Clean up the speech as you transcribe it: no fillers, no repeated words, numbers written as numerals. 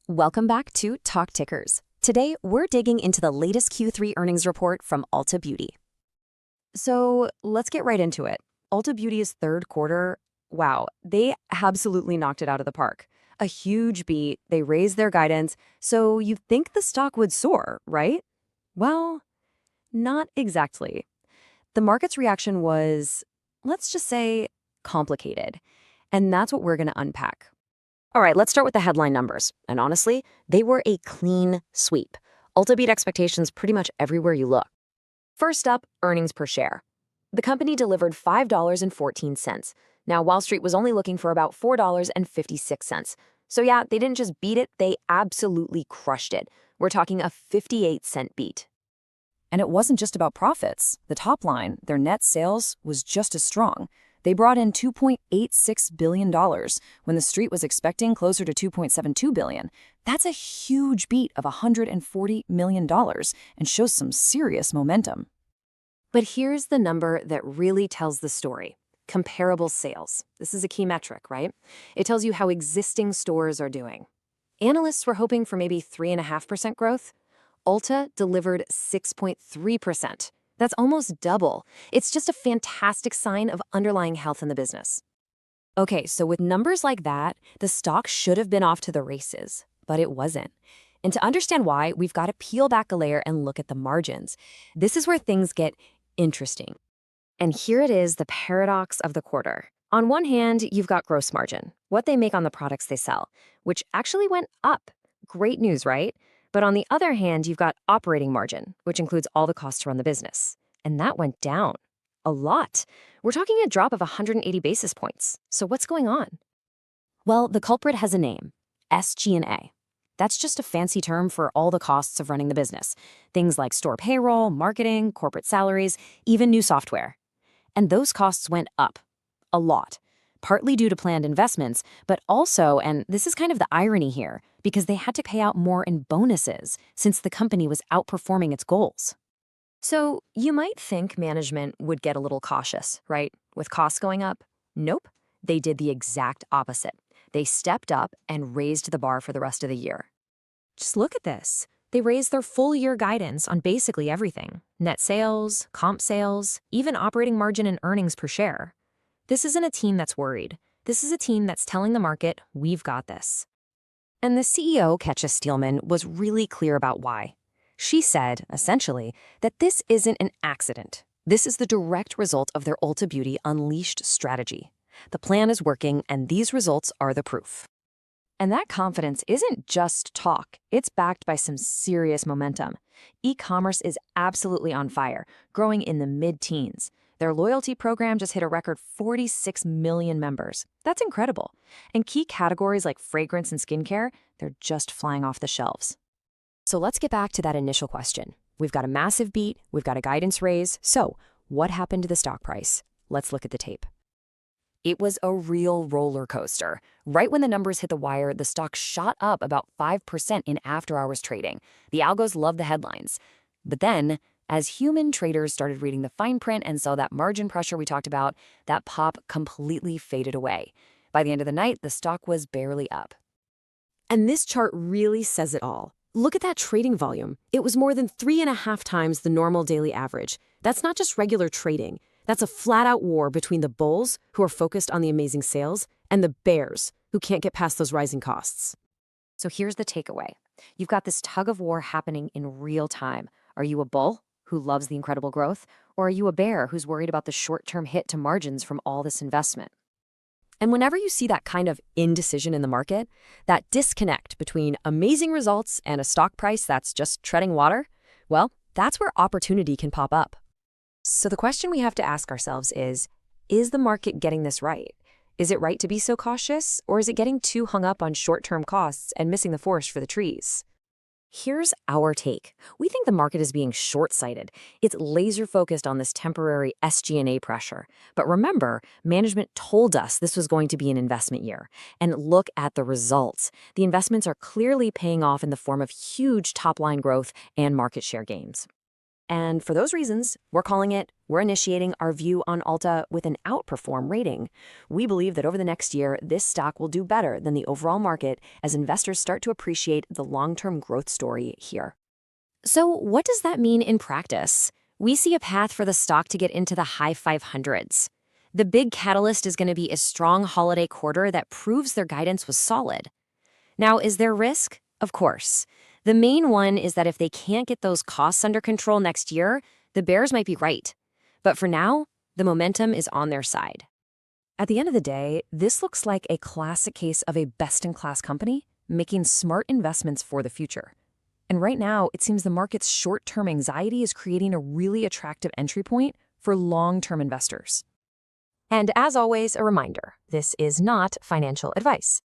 Welcome back to Talk Tickers. Today, we're digging into the latest Q3 earnings report from Ulta Beauty. So let's get right into it. Ulta Beauty's third quarter, wow, they absolutely knocked it out of the park. A huge beat, they raised their guidance, so you'd think the stock would soar, right? Well, not exactly. The market's reaction was, let's just say, complicated. And that's what we're going to unpack. All right, let's start with the headline numbers. And honestly, they were a clean sweep. Ulta beat expectations pretty much everywhere you look. First up, earnings per share. The company delivered $5.14. Now, Wall Street was only looking for about $4.56. So yeah, they didn't just beat it, they absolutely crushed it. We're talking a 58-cent beat. And it wasn't just about profits. The top line, their net sales, was just as strong. They brought in $2.86 billion when the street was expecting closer to $2.72 billion. That's a huge beat of $140 million and shows some serious momentum. But here's the number that really tells the story. Comparable sales. This is a key metric, right? It tells you how existing stores are doing. Analysts were hoping for maybe 3.5% growth. Ulta delivered 6.3%. That's almost double. It's just a fantastic sign of underlying health in the business. Okay, so with numbers like that, the stock should have been off to the races, but it wasn't. And to understand why, we've got to peel back a layer and look at the margins. This is where things get interesting. And here it is, the paradox of the quarter. On one hand, you've got gross margin, what they make on the products they sell, which actually went up. Great news, right? But on the other hand, you've got operating margin, which includes all the costs to run the business. And that went down a lot. We're talking a drop of 180 basis points. So what's going on? Well, the culprit has a name, SG&A. That's just a fancy term for all the costs of running the business. Things like store payroll, marketing, corporate salaries, even new software. And those costs went up a lot, partly due to planned investments, but also, and this is kind of the irony here, because they had to pay out more in bonuses since the company was outperforming its goals. So you might think management would get a little cautious, right? With costs going up? Nope. They did the exact opposite. They stepped up and raised the bar for the rest of the year. Just look at this. They raised their full-year guidance on basically everything. Net sales, comp sales, even operating margin and earnings per share. This isn't a team that's worried. This is a team that's telling the market, we've got this. And the CEO, Kecia Steelman, was really clear about why. She said, essentially, that this isn't an accident. This is the direct result of their Ulta Beauty Unleashed strategy. The plan is working, and these results are the proof. And that confidence isn't just talk. It's backed by some serious momentum. E-commerce is absolutely on fire, growing in the mid-teens. Their loyalty program just hit a record 46 million members. That's incredible. And key categories like fragrance and skincare, they're just flying off the shelves. So let's get back to that initial question. We've got a massive beat, we've got a guidance raise. So what happened to the stock price? Let's look at the tape. It was a real roller coaster. Right when the numbers hit the wire, the stock shot up about 5% in after-hours trading. The algos loved the headlines. But then, as human traders started reading the fine print and saw that margin pressure we talked about, that pop completely faded away. By the end of the night, the stock was barely up. And this chart really says it all. Look at that trading volume. It was more than 3.5 times the normal daily average. That's not just regular trading. That's a flat-out war between the bulls, who are focused on the amazing sales, and the bears, who can't get past those rising costs. So here's the takeaway. You've got this tug of war happening in real time. Are you a bull who loves the incredible growth, or are you a bear who's worried about the short-term hit to margins from all this investment? And whenever you see that kind of indecision in the market, that disconnect between amazing results and a stock price that's just treading water, well, that's where opportunity can pop up. So the question we have to ask ourselves is the market getting this right? Is it right to be so cautious, or is it getting too hung up on short-term costs and missing the forest for the trees? Here's our take. We think the market is being short-sighted. It's laser-focused on this temporary SG&A pressure. But remember, management told us this was going to be an investment year. And look at the results. The investments are clearly paying off in the form of huge top-line growth and market share gains. And for those reasons, we're initiating our view on Ulta with an outperform rating. We believe that over the next year, this stock will do better than the overall market as investors start to appreciate the long-term growth story here. So what does that mean in practice? We see a path for the stock to get into the high 500s. The big catalyst is going to be a strong holiday quarter that proves their guidance was solid. Now, is there risk? Of course. The main one is that if they can't get those costs under control next year, the bears might be right. But for now, the momentum is on their side. At the end of the day, this looks like a classic case of a best-in-class company making smart investments for the future. And right now, it seems the market's short-term anxiety is creating a really attractive entry point for long-term investors. And as always, a reminder, this is not financial advice.